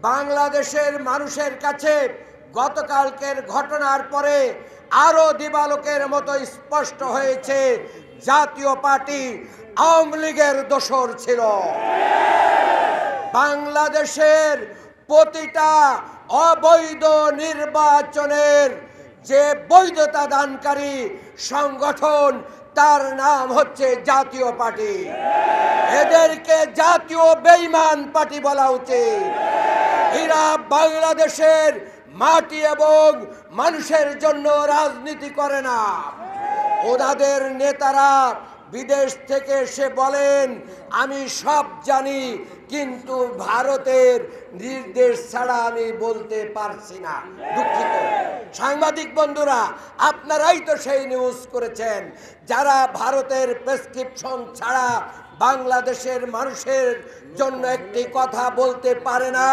বাংলাদেশের মানুষের কাছে গতকালকের ঘটনার পরে আরো দিবালোকের মতো স্পষ্ট হয়েছে জাতীয় পার্টি আওয়ামী লীগের দোসর ছিল। বাংলাদেশের প্রতিটা অবৈধ নির্বাচনের যে বৈধতা দানকারী সংগঠন তার নাম হচ্ছে জাতীয় পার্টি। এদেরকে জাতীয় বেঈমান পার্টি বলা উচিত। এরা বাংলাদেশের মাটি এবং মানুষের জন্য রাজনীতি করে না। ওনাদের নেতারা বিদেশ থেকে এসে বলেন আমি সব জানি, কিন্তু ভারতের নির্দেশ ছাড়া আমি বলতে পারছি না। দুঃখিত সাংবাদিক বন্ধুরা, আপনারাই তো সেই নিউজ করেছেন যারা ভারতের প্রেসক্রিপশন ছাড়া বাংলাদেশের মানুষের জন্য একটি কথা বলতে পারে না।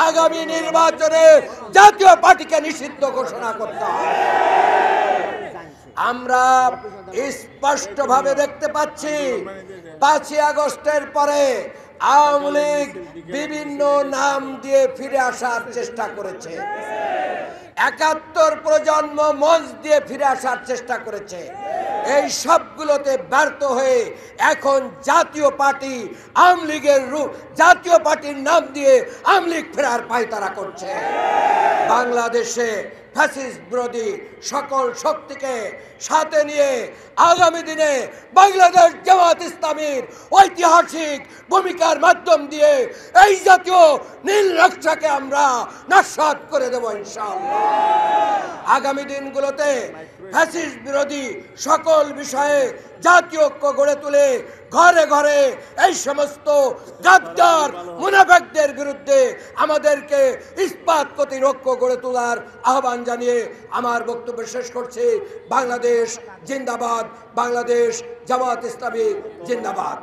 আগামী নির্বাচনে জাতীয় পার্টিকে নিষিদ্ধ ঘোষণা করতে হবে। আমরা স্পষ্টভাবে দেখতে পাচ্ছি 5ই আগস্টের পরে আওয়ামী লীগ বিভিন্ন নাম দিয়ে ফিরে আসার চেষ্টা করেছে। 71 প্রজন্ম মঞ্চ দিয়ে ফিরে আসার চেষ্টা করেছে। এই সবগুলোতে ব্যর্থ হয়ে এখন জাতীয় পার্টি আওয়ামী লীগের জাতীয় পার্টির নাম দিয়ে আওয়ামী লীগ ফেরার পায়তারা করছে। বাংলাদেশে ফ্যাসিস্ট বিরোধী সকল শক্তিকে সাথে নিয়ে আগামী দিনে বাংলাদেশ জামাত ইসলামীর ঐতিহাসিক ভূমিকার মাধ্যম দিয়ে এই জাতীয় নীল নকশাকে আমরা নস্যাৎ করে দেব ইনশাআল্লাহ। আগামী দিনগুলোতে ফ্যাসিস্ট বিরোধী সকল বিষয়ে জাতীয় ঐক্য গড়ে তুলে ঘরে ঘরে এই সমস্ত গাদ্দার মুনাফিকদের বিরুদ্ধে আমাদেরকে ইস্পাত প্রতিরক্ষ গড়ে তোলার আহ্বান জানিয়ে আমার বক্তব্য শেষ করছি। বাংলাদেশ জিন্দাবাদ, বাংলাদেশ জামাত ইসলামী জিন্দাবাদ।